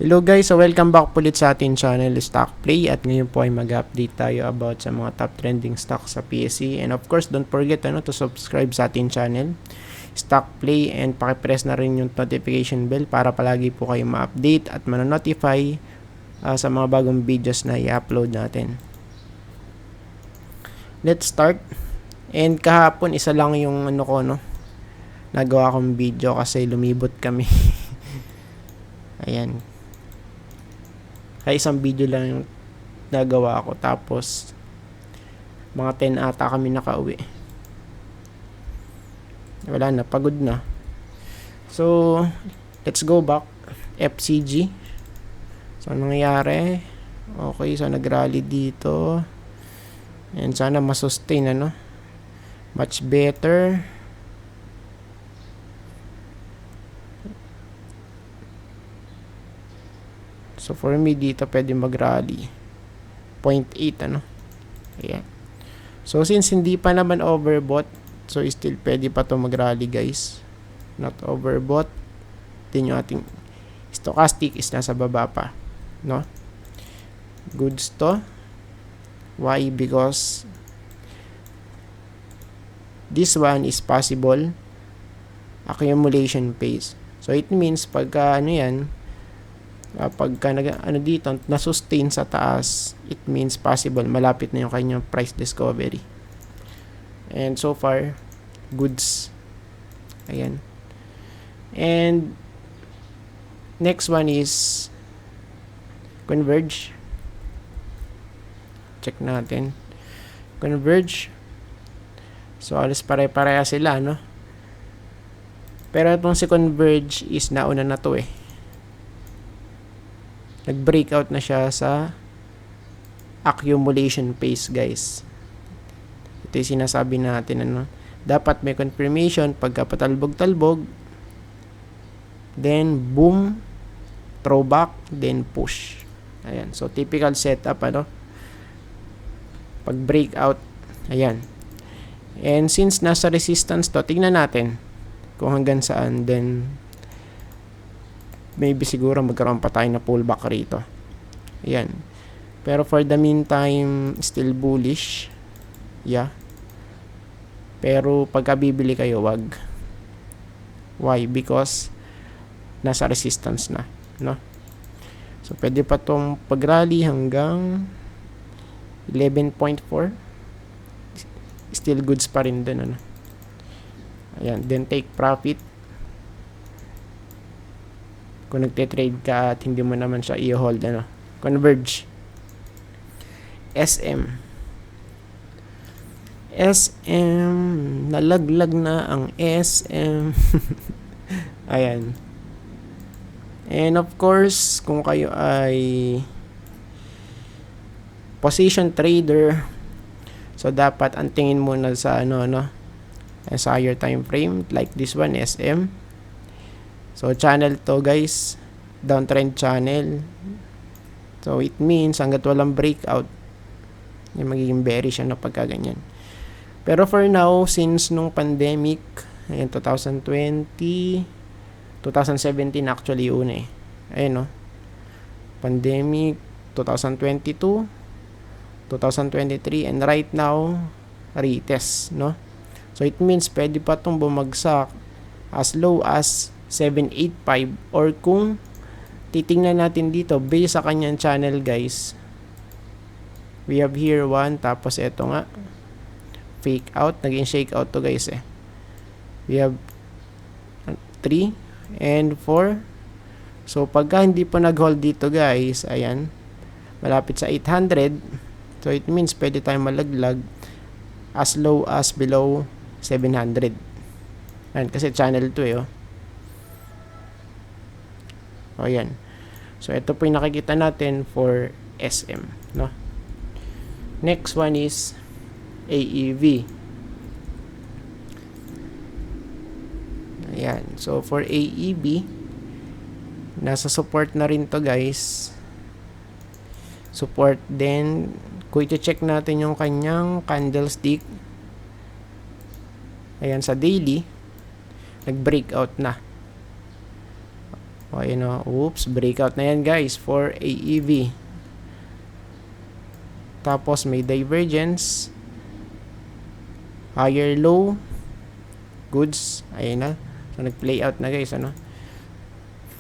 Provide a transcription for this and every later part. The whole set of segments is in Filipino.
Hello guys, so welcome back ulit sa ating channel Stock Play at ngayon po ay mag-update tayo about sa mga top trending stocks sa PSE, and of course don't forget to subscribe sa ating channel Stock Play and pakipress na rin yung notification bell para palagi po kayo ma-update at ma-notify sa mga bagong videos na i-upload natin. Let's start. And kahapon isa lang yung nagawa kong video kasi lumibot kami. Ayan. Kaya isang video lang yung nagawa ko. Tapos, mga 10 ata kami nakauwi. Wala na, pagod na. So, let's go back. FCG. So, anong nangyari? Okay, so nag-rally dito. And sana masustain, much better. So, for me, dito pwede mag-rally. 0.8, Ayan. So, since hindi pa naman overbought, so still pwede pa to mag-rally, guys. Not overbought. Then yung ating stochastic is nasa baba pa. No? Goods to. Why? Because this one is possible accumulation phase. So, it means pagka pagka dito na-sustain sa taas, it means possible malapit na yung kanyang price discovery. And so far, goods. Ayan. And next one is Converge. Check natin. Converge. So, alas pare-pareha sila, Pero itong si Converge is nauna na to Nag-breakout na siya sa accumulation phase, guys. Ito yung sinasabi natin, dapat may confirmation pagka patalbog-talbog, then boom, throwback, then push. Ayan. So, typical setup, pag breakout, ayan. And since nasa resistance to, tingnan natin kung hanggang saan, then maybe siguro magkaroon pa tayo na pullback rito. Ayan. Pero for the meantime, still bullish. Yeah. Pero pagka bibili kayo, wag. Why? Because nasa resistance na, So, pwede pa tong pag-rally hanggang 11.4. Still goods pa rin dun, Ayan. Then take profit. Kung nagte-trade ka at hindi mo naman siya i-hold, Converge. SM. SM. Nalaglag na ang SM. Ayan. And of course, kung kayo ay position trader, so dapat ang tingin muna sa sa higher time frame like this one, SM. So, channel to, guys. Downtrend channel. So, it means hanggat walang breakout, yung magiging bearish pagka ganyan. Pero for now, since nung pandemic, 2020, 2017 actually una Ayun, pandemic, 2022, 2023, and right now, retest, So, it means pwede pa itong bumagsak as low as 785, or kung titingnan natin dito based sa kanyang channel, guys, we have here 1, tapos eto nga fake out, naging shake out to, guys, we have 3 and 4. So pagka hindi pa nag-hold dito, guys, ayan, malapit sa 800, so it means pwede tayong malaglag as low as below 700. Ayan, kasi channel 2 Ayan. So, ito po yung nakikita natin for SM, Next one is AEV. Ayan. So, for AEV, nasa support na rin to, guys. Support din. Kung iti-check natin yung kanyang candlestick, ayan, sa daily, nag-breakout na. Okay, no? Oops, breakout na yan guys for AEV. Tapos may divergence. Higher low. Goods. Ayun na. So nag-play out na guys, ano?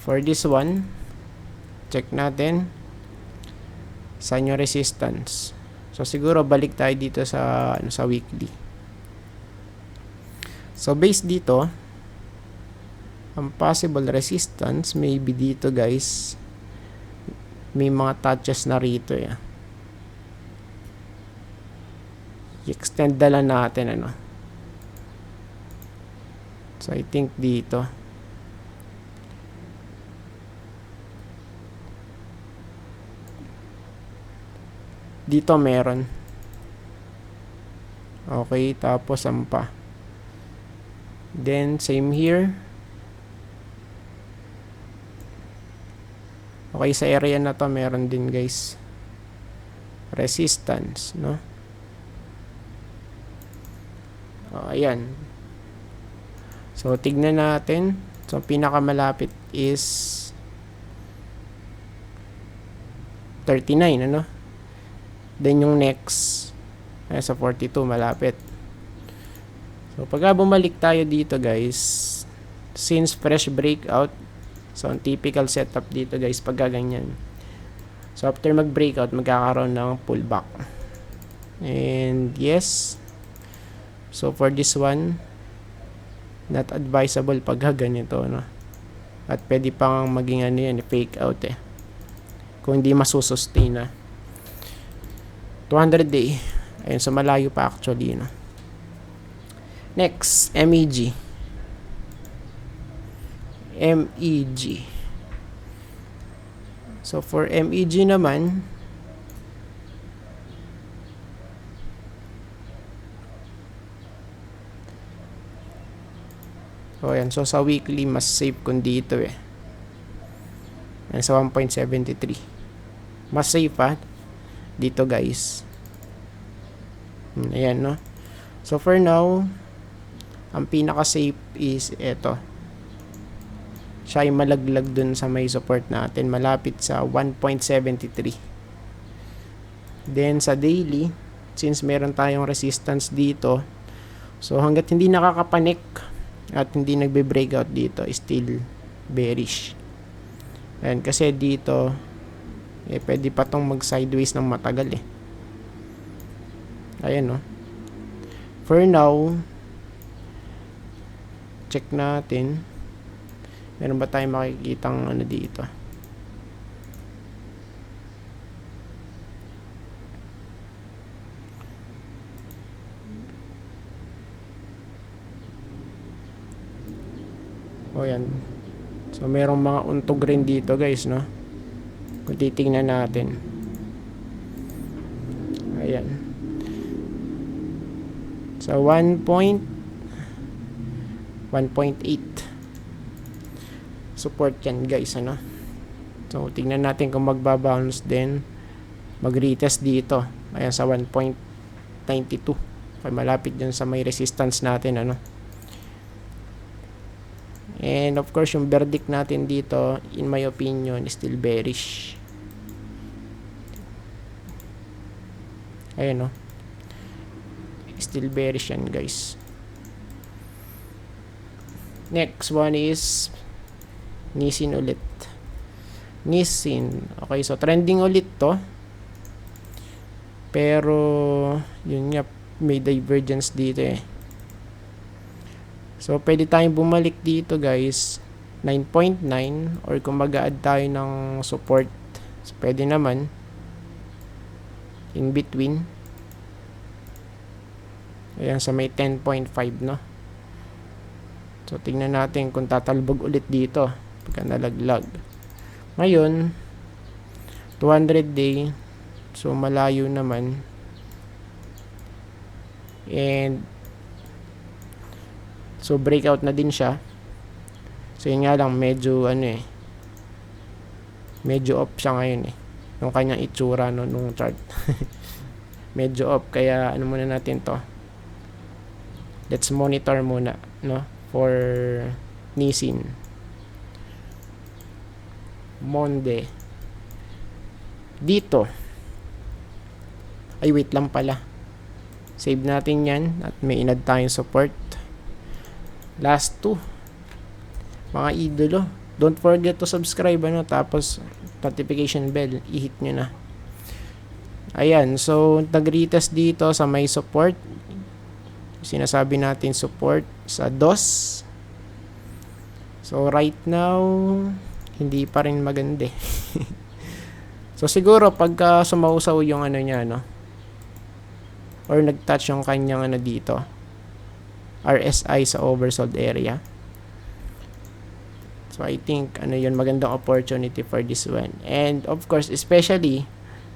For this one, check natin saan yung resistance. So siguro balik tayo dito sa sa weekly. So based dito, ang possible resistance maybe dito guys, may mga touches na rito i-extend na lang natin, ano. So I think dito meron. Okay, tapos pa. Then same here. Okay, sa area na to meron din guys resistance, no? Ayan. So tignan natin. So pinakamalapit is 39, ano? Then yung next ay sa 42, malapit. So pagka bumalik tayo dito guys, since fresh breakout, so ang typical setup dito guys pagka ganyan, so after mag breakout magkakaroon ng pullback. And yes, so for this one, not advisable pagka ganito, no? At pwede pang maging ano yan, fake out kung hindi masusustain na 200 day. Ayun, so malayo pa actually, no? Next, MEG. So for MEG naman, ayan, so sa weekly mas safe kung dito ayan, sa 1.73 mas safe dito guys. Ayan, no? So for now, ang pinaka safe is eto. Siya ay malaglag dun sa may support natin, malapit sa 1.73. Then sa daily, since meron tayong resistance dito, so hanggat hindi nakakapanik at hindi nagbe-breakout dito, still bearish. Ayan, kasi dito pwede pa tong mag sideways ng matagal Ayan, no? For now, check natin. Meron ba tayong makikitang ano dito? O yan. So merong mga untog rin dito guys, no? Kung titingnan natin. Ayan. So 1.8 support yan guys, ano? So tingnan natin kung magbabounce din, mag-retest dito. Ayan, sa 1.92. Okay, malapit dyan sa may resistance natin, ano? And of course, yung verdict natin dito, in my opinion, is still bearish. Ayan, no? Still bearish yan guys. Next one is Nissin ulit. Nissin. Okay, so trending ulit to. Pero yun nga, may divergence dito So pwede tayong bumalik dito guys, 9.9, or kung mag-a-add tayo ng support, so pwede naman in between. Ayan, sa may 10.5, no? So tingnan natin kung tatalbog ulit dito pagka nalaglag. Ngayon 200 day, so malayo naman. And so breakout na din siya. So yun nga lang, medyo medyo off siya ngayon yung kanyang itsura, no, nung chart. Medyo off, kaya ano muna natin to, let's monitor muna, no, for Nissin. Monde. Dito. Ay, wait lang pala. Save natin yan at may inad tayong support. Last 2. Mga idolo. Don't forget to subscribe, tapos notification bell, i-hit nyo na. Ayan, so nag-retest dito sa may support. Sinasabi natin support sa DOS. So right now, hindi pa rin maganda. So siguro pagka sumausaw yung niya, or nag-touch yung kanyang dito, RSI sa oversold area. So I think yun, magandang opportunity for this one. And of course, especially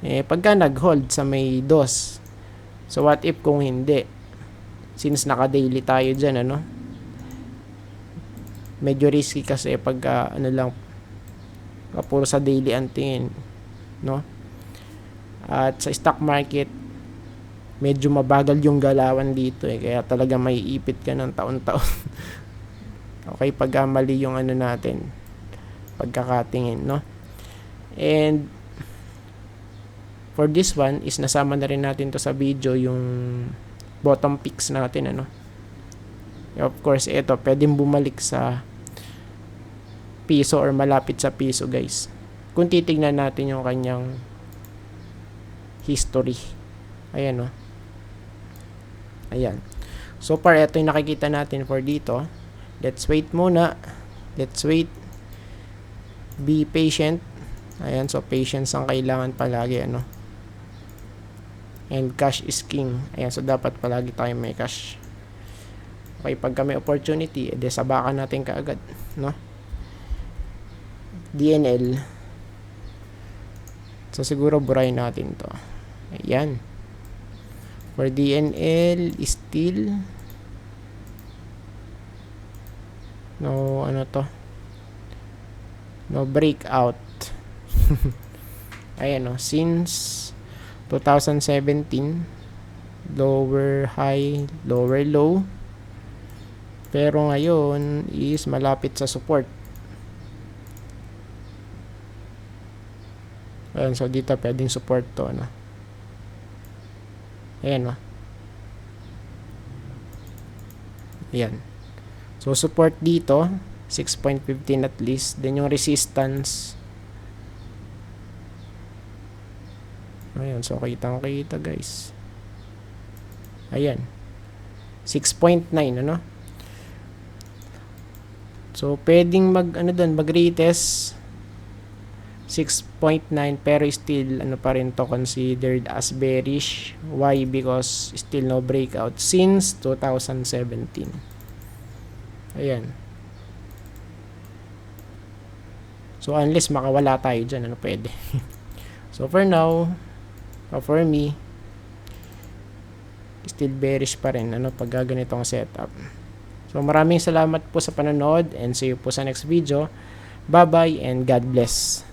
pagka nag-hold sa may DOS. So what if kung hindi? Since naka-daily tayo dyan, medyo risky kasi pagka puro sa daily ang tingin, At sa stock market, medyo mabagal yung galawan dito kaya talaga may ipit ka ng taon-taon. Okay, pag mali yung natin, pagkakatingin, And for this one is nasama na rin natin to sa video, yung bottom picks natin, Of course, ito pwedeng bumalik sa piso or malapit sa piso, guys, kung titignan natin yung kanyang history. Ayan, Ayan. So far, ito yung nakikita natin for dito. Let's wait muna. Let's wait. Be patient. Ayan, so patience ang kailangan palagi, And cash is king. Ayan, so dapat palagi tayo may cash. Okay, pagka may opportunity, sabakan natin kaagad, DNL. So siguro burahin natin to. Ayan. For DNL, still no breakout. Ayan, since 2017, lower high, lower low, pero ngayon is malapit sa support. Ayan, so dito pwedeng support to, Ayan, Ayan. So support dito 6.15 at least, then yung resistance, ayan, so kita guys, ayan 6.9, so pwedeng mag-retest 6.9, pero still pa rin to considered as bearish. Why? Because still no breakout since 2017. Ayan. So unless makawala tayo dyan, pwede. So for now, for me, still bearish pa rin, pag ganitong setup. So maraming salamat po sa panonood and see you po sa next video. Bye bye and God bless.